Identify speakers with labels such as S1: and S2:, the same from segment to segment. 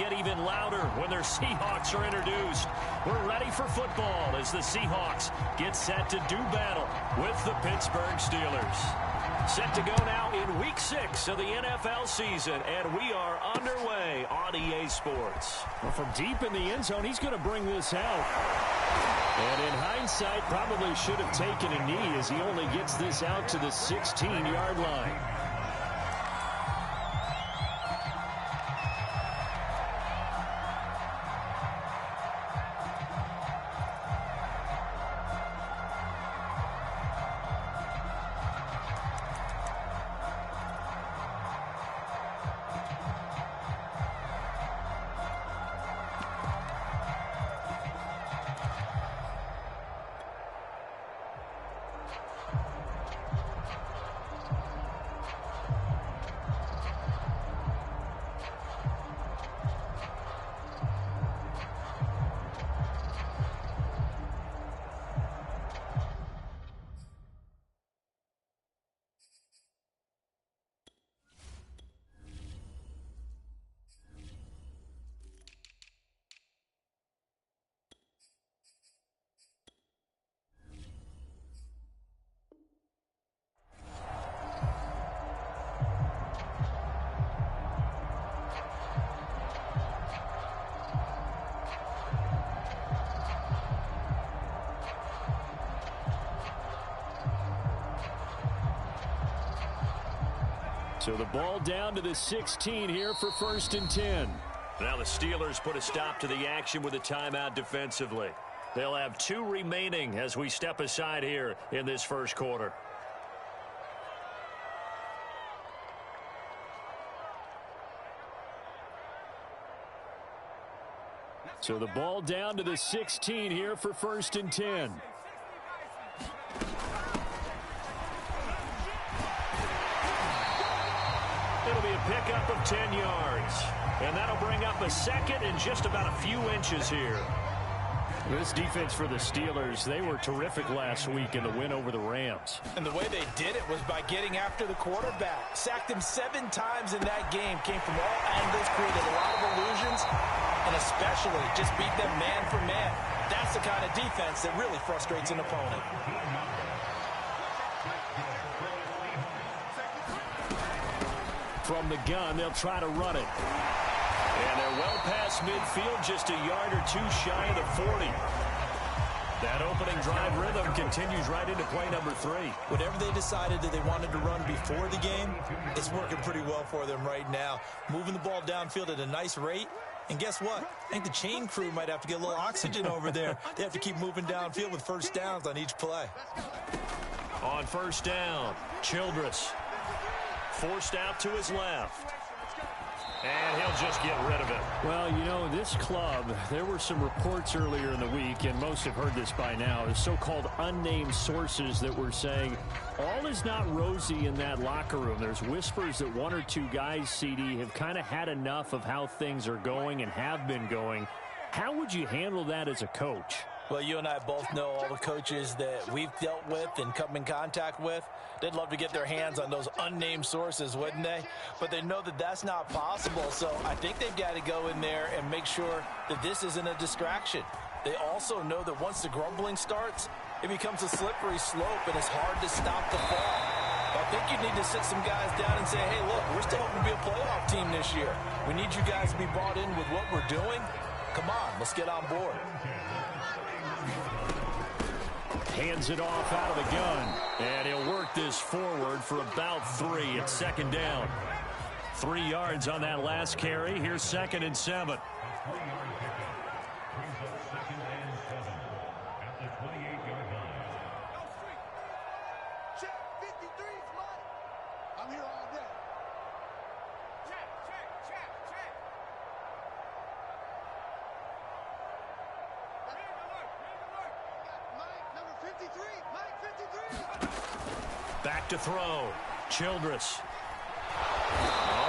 S1: get even louder when their Seahawks are introduced. We're ready for football as the Seahawks get set to do battle with the Pittsburgh Steelers. Set to go now in Week 6 of the NFL season, and we are underway on EA Sports.
S2: Well, from deep in the end zone, he's going to bring this out. And in hindsight, probably should have taken a knee as he only gets this out to the 16-yard line. So the ball down to the 16 here for 1st and 10.
S1: Now the Steelers put a stop to the action with a timeout defensively. They'll have 2 remaining as we step aside here in this first quarter.
S2: So the ball down to the 16 here for 1st and 10.
S1: It'll be a pickup of 10 yards. And that'll bring up a second and just about a few inches here.
S2: This defense for the Steelers, they were terrific last week in the win over the Rams.
S3: And the way they did it was by getting after the quarterback. Sacked him 7 times in that game. Came from all angles, created a lot of illusions, and especially just beat them man for man. That's the kind of defense that really frustrates an opponent.
S2: From the gun, they'll try to run it.
S1: And they're well past midfield, just a yard or 2 shy of the 40. That opening drive rhythm continues right into play number 3.
S3: Whatever they decided that they wanted to run before the game, it's working pretty well for them right now. Moving the ball downfield at a nice rate. And guess what? I think the chain crew might have to get a little oxygen over there. They have to keep moving downfield with first downs on each play.
S1: On first down, Childress forced out to his left. And he'll just get rid of it.
S2: Well, you know, this club, there were some reports earlier in the week, and most have heard this by now, the so-called unnamed sources that were saying all is not rosy in that locker room. There's whispers that 1 or 2 guys, CD, have kind of had enough of how things are going and have been going. How would you handle that as a coach?
S3: Well, you and I both know all the coaches that we've dealt with and come in contact with. They'd love to get their hands on those unnamed sources, wouldn't they? But they know that that's not possible, so I think they've got to go in there and make sure that this isn't a distraction. They also know that once the grumbling starts, it becomes a slippery slope, and it's hard to stop the fall. I think you need to sit some guys down and say, hey, look, we're still hoping to be a playoff team this year. We need you guys to be brought in with what we're doing. Come on, let's get on board.
S2: Hands it off out of the gun. And he'll work this forward for about 3. It's 2nd down. 3 yards on that last carry. Here's 2nd and 7. Back to throw. Childress.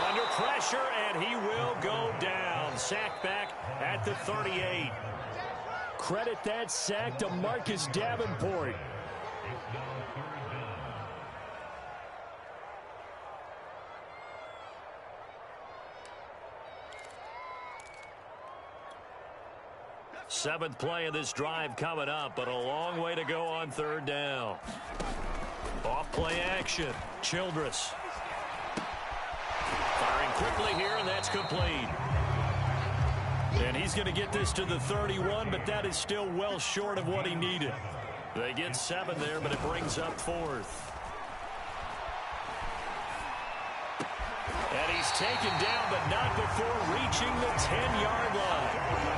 S2: Under pressure, and he will go down. Sacked back at the 38. Credit that sack to Marcus Davenport.
S1: Seventh play of this drive coming up, but a long way to go on third down. Off play action. Childress. Firing quickly here, and that's complete. And he's going to get this to the 31, but that is still well short of what he needed. They get 7 there, but it brings up 4th. And he's taken down, but not before reaching the 10-yard line.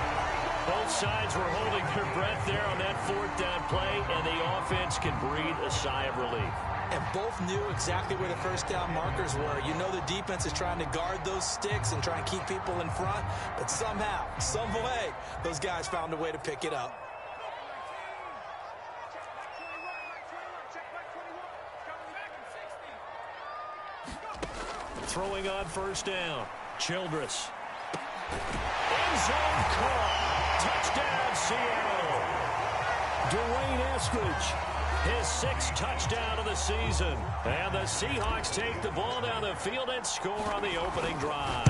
S1: Both sides were holding their breath there on that 4th down play, and the offense can breathe a sigh of relief.
S3: And both knew exactly where the first down markers were. You know the defense is trying to guard those sticks and trying to keep people in front, but somehow, some way, those guys found a way to pick it up.
S1: Throwing on first down. Childress. End zone caught. Touchdown, Seattle. Dwayne Eskridge, his 6th touchdown of the season. And the Seahawks take the ball down the field and score on the opening drive.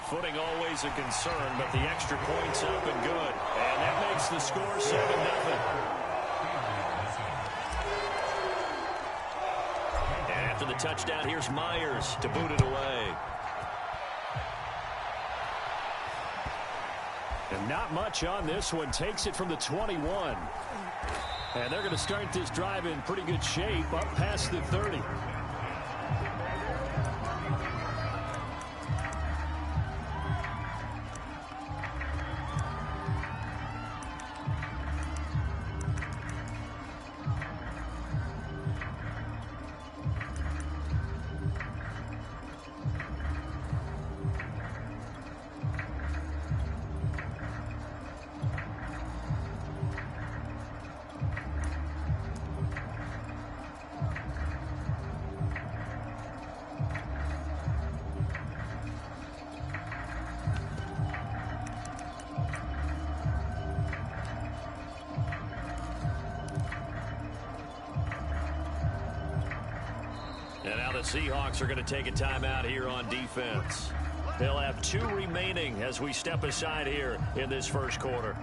S1: Footing always a concern, but the extra point's up and good. And that makes the score 7-0. After the touchdown, here's Myers to boot it away.
S2: And not much on this one. Takes it from the 21. And they're going to start this drive in pretty good shape up past the 30.
S1: And now the Seahawks are going to take a timeout here on defense. They'll have 2 remaining as we step aside here in this first quarter.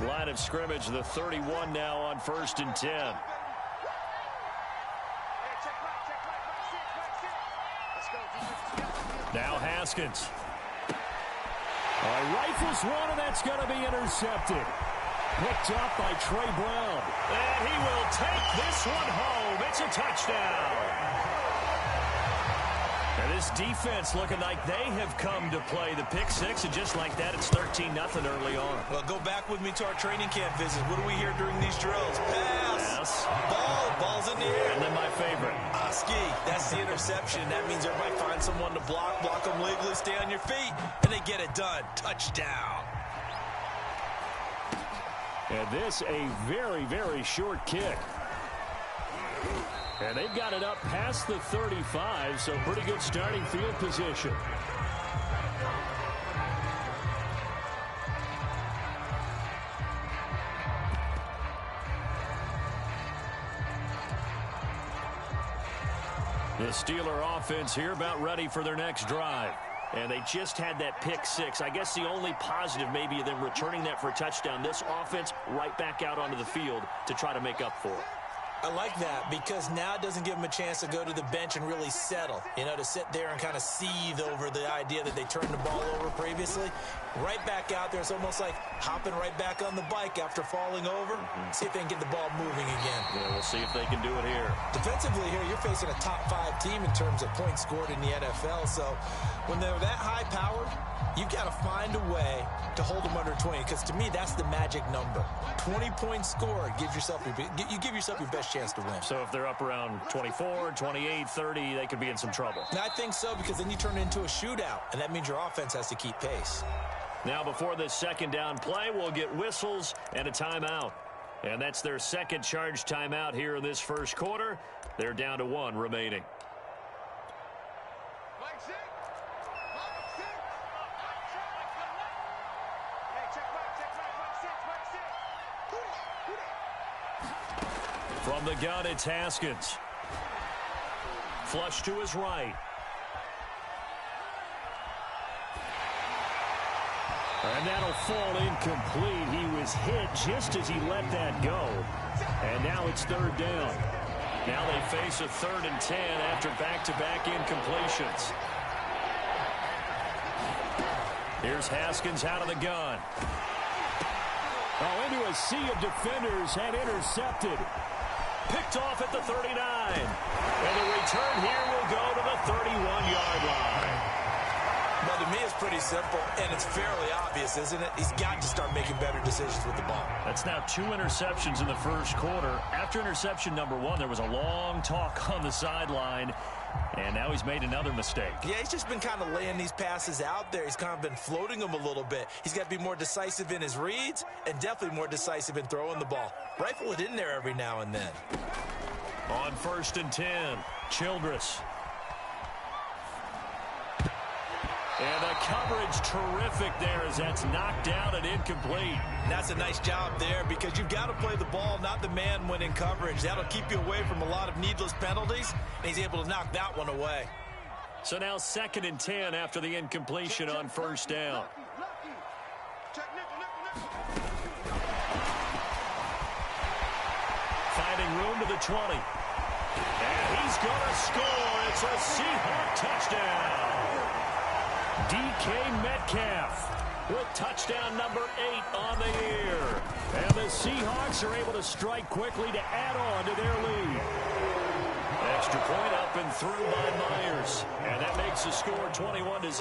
S1: Line of scrimmage, the 31 now on 1st and 10. Now Haskins.
S2: Rifles one, and that's going to be intercepted. Picked up by Trey Brown.
S1: And he will take this one home. It's a touchdown. And this defense looking like they have come to play the pick 6, and just like that, it's 13-0 early on.
S3: Well, go back with me to our training camp visit. What do we hear during these drills? Pass.
S1: Yes.
S3: Ball's in the air.
S1: And then my favorite.
S3: Ski. That's the interception. That means everybody finds someone to block them legally, stay on your feet, and they get it done. Touchdown.
S2: And this a very, very short kick. And they've got it up past the 35, so pretty good starting field position.
S1: The Steeler offense here about ready for their next drive. And they just had that pick 6. I guess the only positive maybe of them returning that for a touchdown. This offense right back out onto the field to try to make up for it.
S3: I like that because now it doesn't give them a chance to go to the bench and really settle. You know, to sit there and kind of seethe over the idea that they turned the ball over previously. Right back out there. It's almost like hopping right back on the bike after falling over. See if they can get the ball moving again.
S1: Yeah, we'll see if they can do it here.
S3: Defensively here, you're facing a top 5 team in terms of points scored in the NFL. So when they're that high-powered, you've got to find a way to hold them under 20, because to me, that's the magic number. 20 points scored, you give yourself your best chance to win.
S1: So if they're up around 24, 28, 30, they could be in some trouble.
S3: And I think so, because then you turn it into a shootout, and that means your offense has to keep pace.
S1: Now before this second down play, we'll get whistles and a timeout. And that's their second charge timeout here in this first quarter. They're down to 1 remaining. From the gun, it's Haskins. Flush to his right. And that'll fall incomplete. He was hit just as he let that go. And now it's third down. Now they face a 3rd and 10 after back-to-back incompletions. Here's Haskins out of the gun.
S2: Oh, into a sea of defenders and intercepted.
S1: Picked off at the 39. And the return here will go to the 31-yard line.
S3: But to me, it's pretty simple, and it's fairly obvious, isn't it? He's got to start making better decisions with the ball.
S1: That's now 2 interceptions in the first quarter. After interception number 1, there was a long talk on the sideline, and now he's made another mistake.
S3: Yeah, he's just been kind of laying these passes out there. He's kind of been floating them a little bit. He's got to be more decisive in his reads and definitely more decisive in throwing the ball. Rifle it in there every now and then.
S1: On 1st and 10, Childress. And the coverage terrific there as that's knocked down and incomplete.
S3: And that's a nice job there because you've got to play the ball, not the man when in coverage. That'll keep you away from a lot of needless penalties, and he's able to knock that one away.
S1: So now 2nd and 10 after the incompletion on 1st down. Finding room to the 20. And he's going to score. It's a Seahawk touchdown. DK Metcalf with touchdown number 8 on the year. And the Seahawks are able to strike quickly to add on to their lead. Extra point up and through by Myers. And that makes the score 21-0.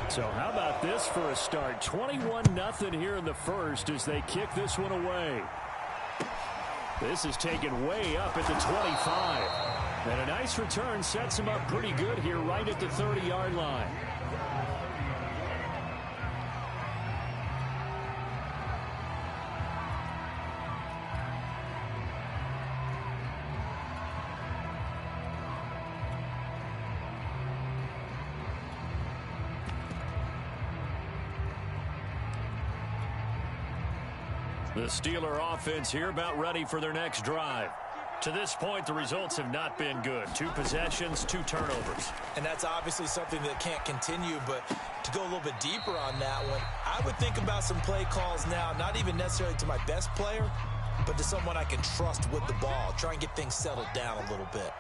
S2: So how about this for a start? 21-0 here in the first as they kick this one away. This is taken way up at the 25. And a nice return sets him up pretty good here right at the 30-yard line.
S1: The Steeler offense here about ready for their next drive. To this point, the results have not been good. 2 possessions, 2 turnovers.
S3: And that's obviously something that can't continue, but to go a little bit deeper on that one, I would think about some play calls now, not even necessarily to my best player, but to someone I can trust with the ball. Try and get things settled down a little bit.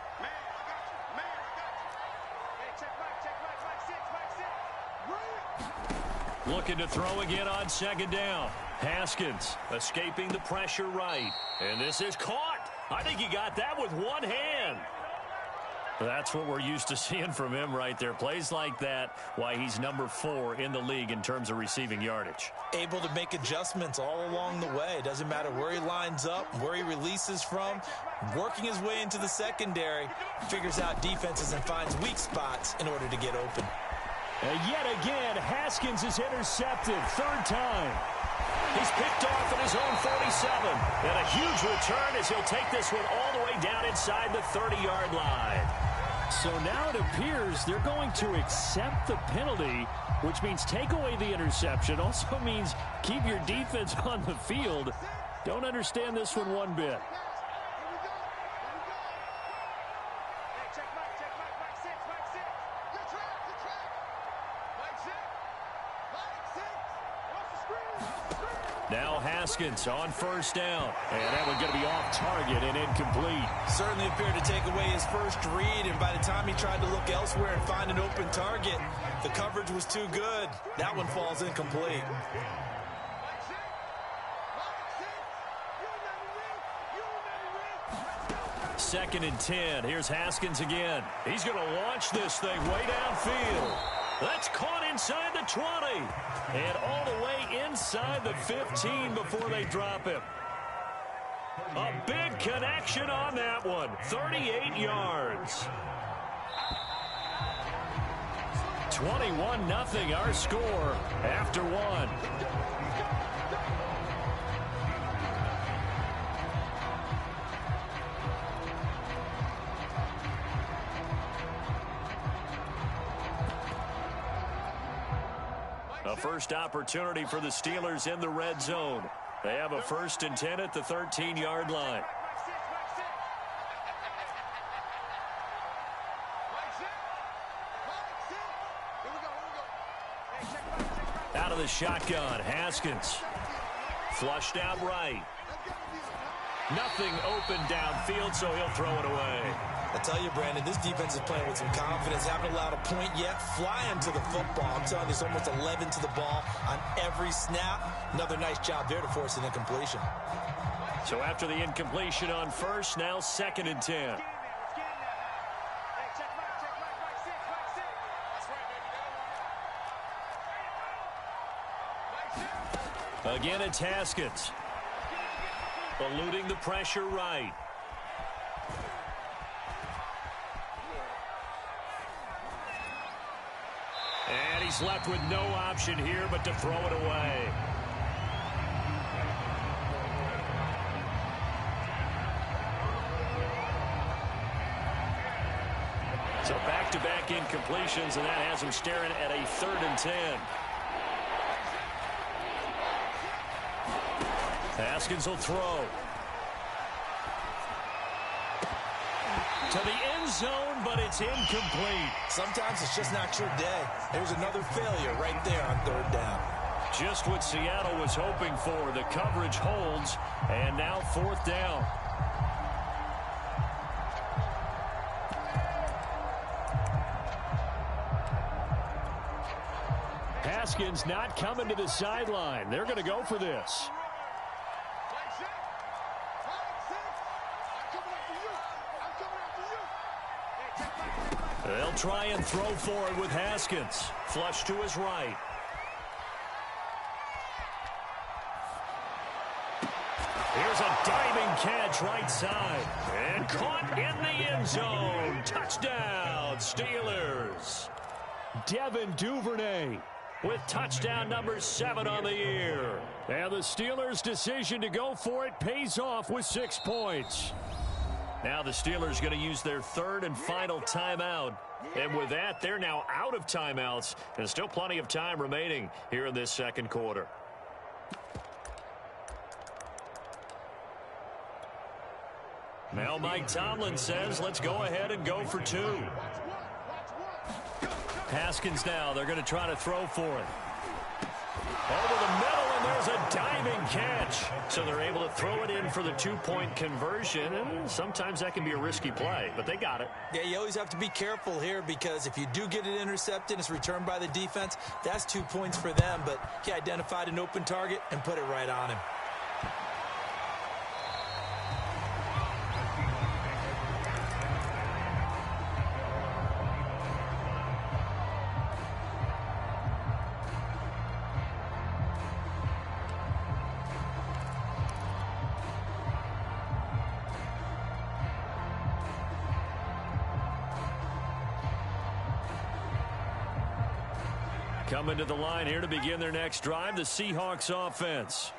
S1: Looking to throw again on 2nd down. Haskins escaping the pressure right. And this is caught. I think he got that with one hand. That's what we're used to seeing from him right there. Plays like that, why he's number 4 in the league in terms of receiving yardage.
S3: Able to make adjustments all along the way. Doesn't matter where he lines up, where he releases from. Working his way into the secondary, figures out defenses and finds weak spots in order to get open.
S2: And yet again, Haskins is intercepted. 3rd time.
S1: He's picked off at his own 47. And a huge return as he'll take this one all the way down inside the 30-yard line.
S2: So now it appears they're going to accept the penalty, which means take away the interception. Also means keep your defense on the field. Don't understand this one bit.
S1: Now Haskins on 1st down. And that one going to be off target and incomplete.
S3: Certainly appeared to take away his first read, and by the time he tried to look elsewhere and find an open target, the coverage was too good. That one falls incomplete.
S1: Second and 10. Here's Haskins again. He's going to launch this thing way downfield. That's caught inside the 20. And all the way inside the 15 before they drop him. A big connection on that one. 38 yards. 21-0 our score after 1.
S2: A first opportunity for the Steelers in the red zone. They have a 1st and 10 at the 13-yard line. Out of the shotgun, Haskins. Flushed out right. Nothing open downfield, so he'll throw it away.
S3: I tell you, Brandon, this defense is playing with some confidence. Haven't allowed a point yet. Flying to the football. I'm telling you, there's almost 11 to the ball on every snap. Another nice job there to force an incompletion.
S2: So after the incompletion on first, now 2nd and 10. Again, it's Haskins. Eluding the pressure right. And he's left with no option here but to throw it away. So back-to-back incompletions, and that has him staring at a 3rd and 10. Haskins will throw. To the end zone, but it's incomplete.
S3: Sometimes it's just not your day. There's another failure right there on 3rd down.
S2: Just what Seattle was hoping for. The coverage holds, and now 4th down. Haskins not coming to the sideline. They're going to go for this. They'll try and throw for it with Haskins. Flush to his right. Here's a diving catch right side. And caught in the end zone. Touchdown, Steelers. Devin Duvernay with touchdown number 7 on the year. And the Steelers' decision to go for it pays off with 6 points. Now the Steelers going to use their 3rd and final timeout. And with that, they're now out of timeouts. And still plenty of time remaining here in this 2nd quarter. Now Mike Tomlin says, let's go ahead and go for 2. Haskins now, they're going to try to throw for it. Over the middle, and there's a diving catch. So they're able to throw it in for the 2-point conversion, and sometimes that can be a risky play, but they got it.
S3: Yeah, you always have to be careful here because if you do get it intercepted, it's returned by the defense, that's 2 points for them, but he identified an open target and put it right on him.
S2: Coming to the line here to begin their next drive, the Seahawks offense.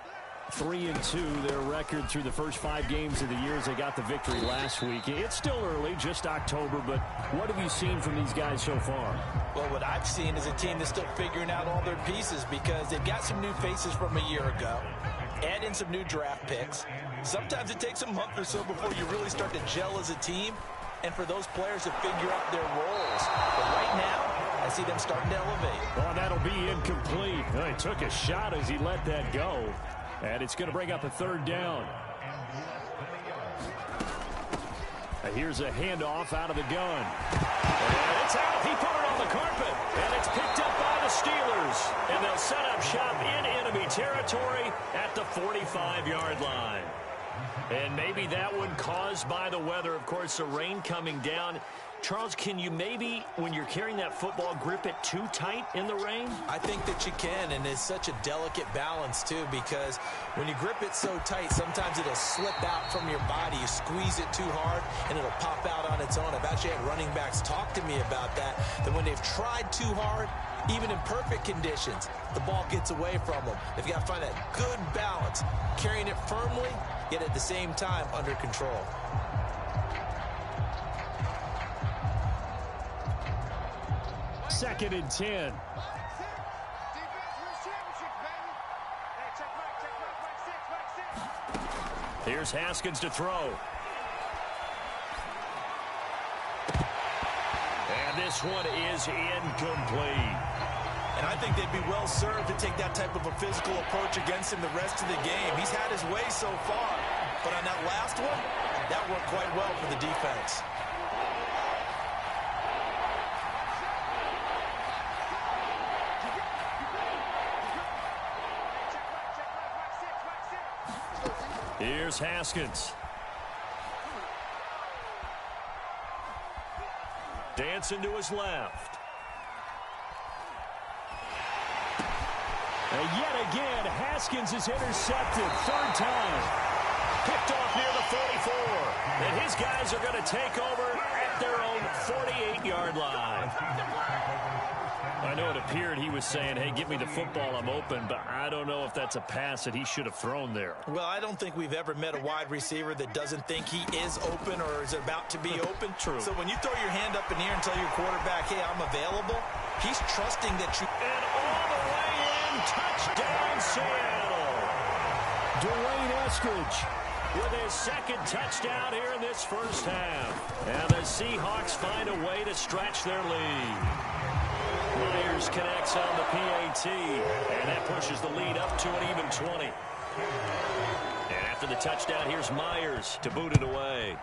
S2: 3-2, their record through the first 5 games of the year as they got the victory last week. It's still early, just October, but what have you seen from these guys so far?
S3: Well, what I've seen is a team that's still figuring out all their pieces because they've got some new faces from a year ago. Add in some new draft picks. Sometimes it takes a month or so before you really start to gel as a team and for those players to figure out their roles. But right now, I see them starting to elevate.
S2: Oh, that'll be incomplete. Well, he took a shot as he let that go. And it's going to bring up a 3rd down. Here's a handoff out of the gun. And it's out. He put it on the carpet. And it's picked up by the Steelers. And they'll set up shop in enemy territory at the 45-yard line. And maybe that one caused by the weather. Of course, the rain coming down. Charles, can you maybe, when you're carrying that football, grip it too tight in the rain?
S3: I think that you can, and it's such a delicate balance, too, because when you grip it so tight, sometimes it'll slip out from your body. You squeeze it too hard, and it'll pop out on its own. I've actually had running backs talk to me about that when they've tried too hard, even in perfect conditions, the ball gets away from them. They've got to find that good balance, carrying it firmly, yet at the same time under control.
S2: Second and 10.
S1: Here's Haskins to throw. And this one is incomplete.
S3: And I think they'd be well served to take that type of a physical approach against him the rest of the game. He's had his way so far. But on that last one, that worked quite well for the defense.
S1: Here's Haskins. Dancing to his left.
S2: And yet again, Haskins is intercepted. Third time.
S1: Picked off near the 44. And his guys are going to take over at their own 48-yard line.
S2: I know it appeared he was saying, hey, give me the football, I'm open, but I don't know if that's a pass that he should have thrown there.
S3: Well, I don't think we've ever met a wide receiver that doesn't think he is open or is about to be open.
S2: True.
S3: So when you throw your hand up in the air and tell your quarterback, hey, I'm available, he's trusting that you...
S1: And all the way in, touchdown Seattle.
S2: Dwayne Eskridge
S1: with his second touchdown here in this first half. And the Seahawks find a way to stretch their lead. Myers connects on the PAT, and that pushes the lead up to an even 20. And after the touchdown, here's Myers to boot it away.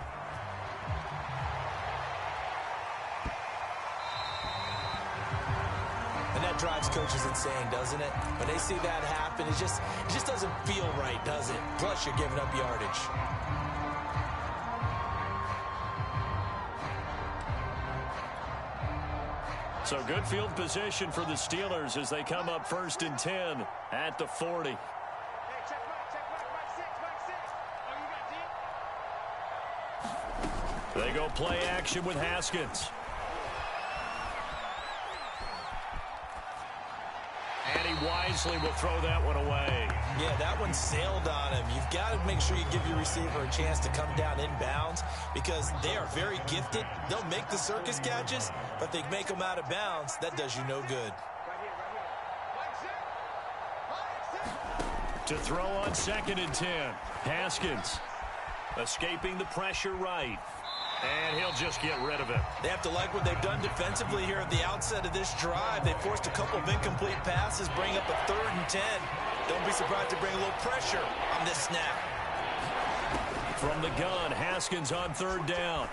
S3: And that drives coaches insane, doesn't it? When they see that happen, it just doesn't feel right, does it? Plus, you're giving up yardage.
S1: So good field position for the Steelers as they come up 1st and 10 at the 40. They go play action with Haskins. And he wisely will throw that one away.
S3: Yeah, that one sailed on him. You've got to make sure you give your receiver a chance to come down inbounds because they are very gifted. They'll make the circus catches, but they make them out of bounds. That does you no good.
S1: To throw on 2nd and 10. Haskins escaping the pressure right. And he'll just get rid of it.
S3: They have to like what they've done defensively here at the outset of this drive. They forced a couple of incomplete passes, bring up a 3rd and 10. Don't be surprised to bring a little pressure on this snap.
S1: From the gun, Haskins on 3rd down.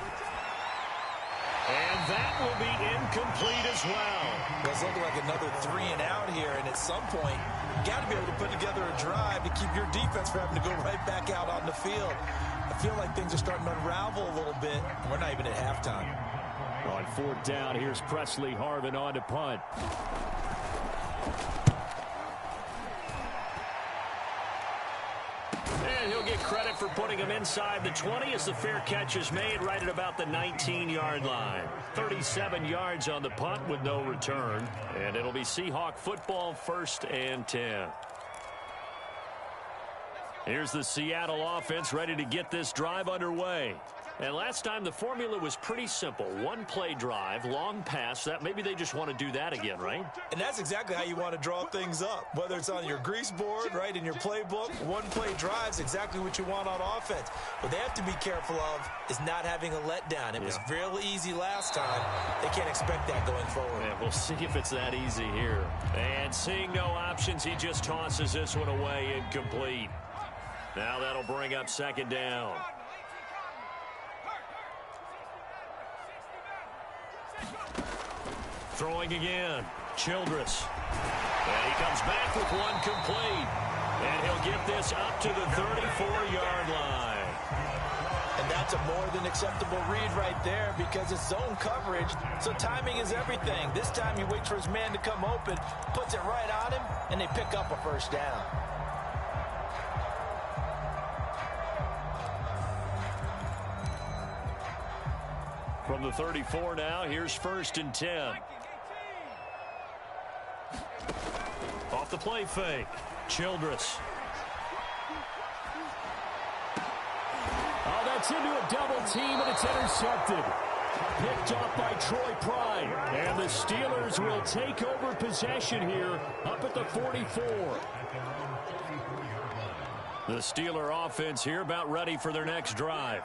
S1: And that will be incomplete as well.
S3: Well, it's looking like another 3 and out here, and at some point, you got to be able to put together a drive to keep your defense from having to go right back out on the field. I feel like things are starting to unravel a little bit. We're not even at halftime.
S2: On 4th down, here's Presley Harvin on to punt.
S1: And he'll get credit for putting him inside the 20 as the fair catch is made right at about the 19-yard line. 37 yards on the punt with no return. And it'll be Seahawk football 1st and 10. Here's the Seattle offense ready to get this drive underway. And last time the formula was pretty simple. 1-play drive, long pass. That maybe they just want to do that again, right?
S3: And that's exactly how you want to draw things up. Whether it's on your grease board, right, in your playbook, 1-play drive's exactly what you want on offense. What they have to be careful of is not having a letdown. It was real easy last time. They can't expect that going forward.
S1: Yeah, we'll see if it's that easy here. And seeing no options, he just tosses this one away incomplete. Now that'll bring up 2nd down. Throwing again. Childress. And he comes back with one complete. And he'll get this up to the 34-yard line.
S3: And that's a more than acceptable read right there because it's zone coverage, so timing is everything. This time he waits for his man to come open, puts it right on him, and they pick up a 1st down.
S1: From the 34 now, here's 1st and 10. Off the play fake. Childress.
S2: Oh, that's into a double team, and it's intercepted. Picked off by Troy Pride. And the Steelers will take over possession here up at the 44.
S1: The Steeler offense here about ready for their next drive.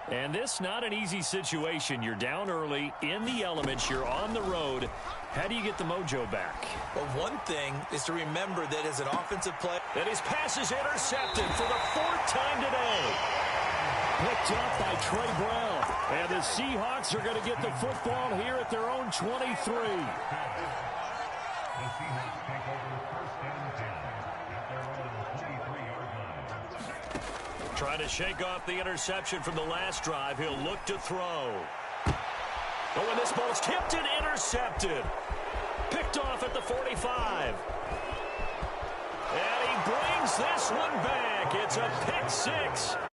S1: And this not an easy situation. You're down early, in the elements, you're on the road. How do you get the mojo back?
S3: Well, one thing is to remember that as an offensive player,
S1: that his pass is intercepted for the 4th time today. Picked up by Trey Brown. And the Seahawks are going to get the football here at their own 23. Trying to shake off the interception from the last drive. He'll look to throw. Oh, and this ball's tipped and intercepted. Picked off at the 45. And he brings this one back. It's a pick 6.